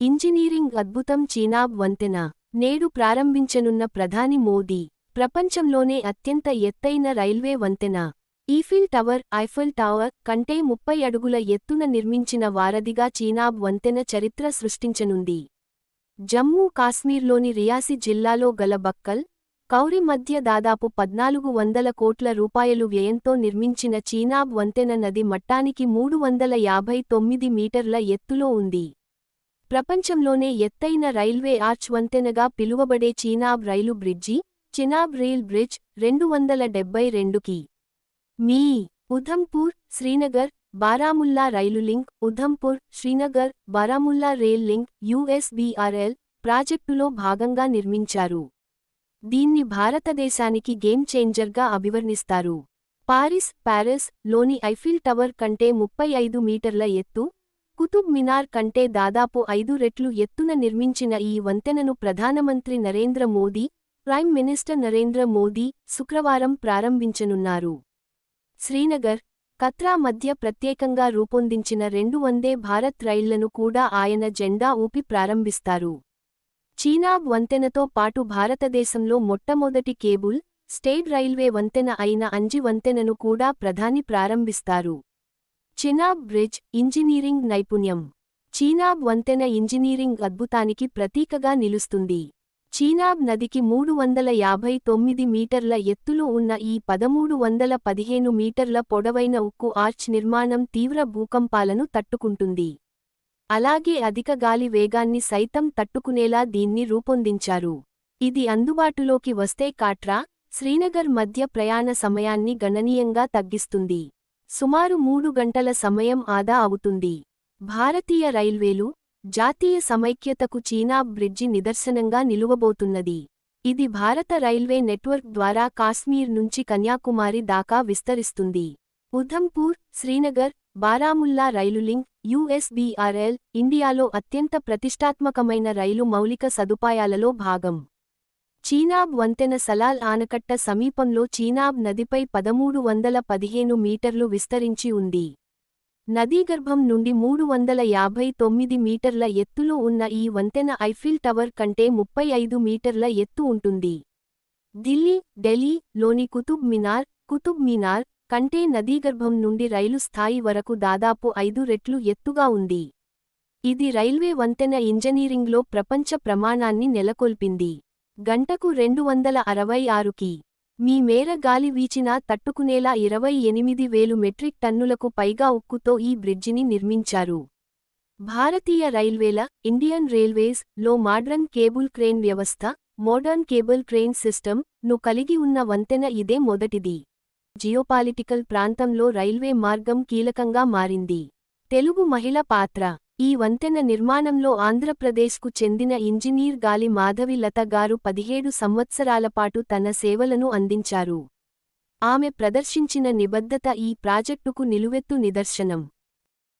Engineering అద్భుతం చీనాబ్ వంతెన నేడు ప్రారంభించనున్న ప్రధాని మోదీ ప్రపంచంలోనే అత్యంత ఎత్తైన రైల్వే వంతెన ఐఫెల్ టవర్ కంటే 30 అడుగుల ఎత్తున నిర్మించిన వారధిగా చీనాబ్ వంతెన చరిత్ర సృష్టించనుంది. జమ్మూ కాశ్మీర్లోని రియాసీ జిల్లాలో గల బక్కల్, కౌరి మధ్య దాదాపు 1400 కోట్ల రూపాయలు వ్యయంతో నిర్మించిన చీనాబ్ వంతెన నది మట్టానికి 359 మీటర్ల ఎత్తులో ఉంది. ప్రపంచంలోనే ఎత్తైన రైల్వే ఆర్చ్ వంతెనగా పిలువబడే Chenab rail bridge, Chenab rail bridge 272 మీ. Udhampur, Srinagar, Baramulla rail link Udhampur, Srinagar, Baramulla rail link USBRL ప్రాజెక్టులో భాగంగా నిర్మించారు. దీన్ని భారతదేశానికి గేమ్ చేంజర్గా అభివర్ణిస్తారు. పారిస్ లోని ఐఫిల్ టవర్ కంటే 35 మీటర్ల ఎత్తు, కుతుబ్ మినార్ కంటే దాదాపు 5 రెట్లు ఎత్తున నిర్మించిన ఈ వంతెనను ప్రధానమంత్రి నరేంద్ర మోదీ, ప్రైమ్ మినిస్టర్ నరేంద్ర మోదీ శుక్రవారం ప్రారంభించనున్నారు. శ్రీనగర్, కత్రా మధ్య ప్రత్యేకంగా రూపొందించిన 2 వందే భారత్ రైళ్లను కూడా ఆయన జెండా ఊపి ప్రారంభిస్తారు. చీనాబ్ వంతెనతో పాటు భారతదేశంలో మొట్టమొదటి కేబుల్ స్టేడ్ రైల్వే వంతెన అయిన అంజి వంతెనను కూడా ప్రధాని ప్రారంభిస్తారు. చినాబ్ బ్రిడ్జ్ ఇంజనీరింగ్ నైపుణ్యం చీనాబ్ వంతెన ఇంజనీరింగ్ అద్భుతానికి ప్రతీకగా నిలుస్తుంది. చీనాబ్ నదికి 359 మీటర్ల ఎత్తులో ఉన్న ఈ 1315 మీటర్ల పొడవైన ఉక్కు ఆర్చ్ నిర్మాణం తీవ్ర భూకంపాలను తట్టుకుంటుంది. అలాగే అధిక గాలి వేగాన్ని సైతం తట్టుకునేలా దీన్ని రూపొందించారు. ఇది అందుబాటులోకి వస్తే కాట్రా, శ్రీనగర్ మధ్య ప్రయాణ సమయాన్ని గణనీయంగా తగ్గిస్తుంది. సుమారు 3 గంటల సమయం ఆదా అవుతుంది. భారతీయ రైల్వేలు, జాతీయ సమైక్యతకు చీనాబ్ బ్రిడ్జి నిదర్శనంగా నిలువబోతున్నది. ఇది భారత రైల్వే నెట్వర్క్ ద్వారా కాశ్మీర్ నుంచి కన్యాకుమారి దాకా విస్తరిస్తుంది. Udhampur, Srinagar, Baramulla rail link USBRL ఇండియాలో అత్యంత ప్రతిష్టాత్మకమైన రైలు మౌలిక సదుపాయాలలో భాగం. చీనాబ్ వంతెన సలాల్ ఆనకట్ట సమీపంలో చీనాబ్ నదిపై 1315 మీటర్లు విస్తరించి ఉంది. నదీగర్భం నుండి 359 మీటర్ల ఎత్తులో ఉన్న ఈ వంతెన ఐఫిల్ టవర్ కంటే 35 మీటర్ల ఎత్తు ఉంటుంది. ఢిల్లీలోని కుతుబ్ మినార్ కంటే నదీగర్భం నుండి రైలు స్థాయి వరకు దాదాపు 5 రెట్లు ఎత్తుగా ఉంది. ఇది రైల్వే వంతెన ఇంజనీరింగ్లో ప్రపంచ ప్రమాణాన్ని నెలకొల్పింది. గంటకు 266 కి.మీ. మేర గాలి వీచినా తట్టుకునేలా 28,000 మెట్రిక్ టన్నులకు పైగా ఉక్కుతో ఈ బ్రిడ్జిని నిర్మించారు. భారతీయ రైల్వేల ఇండియన్ రైల్వేస్ లో మోడర్న్ కేబుల్ క్రేన్ వ్యవస్థ మోడర్న్ కేబుల్ క్రేన్ సిస్టమ్ ను కలిగి ఉన్న వంతెన ఇదే మొదటిది. జియోపాలిటికల్ ప్రాంతంలో రైల్వే మార్గం కీలకంగా మారింది. తెలుగు మహిళ పాత్ర ఈ వంతెన నిర్మాణంలో ఆంధ్రప్రదేశ్కు చెందిన ఇంజనీర్ గాలి మాధవి లత గారు 17 సంవత్సరాలపాటు తన సేవలను అందించారు. ఆమె ప్రదర్శించిన నిబద్ధత ఈ ప్రాజెక్టుకు నిలువెత్తు నిదర్శనం.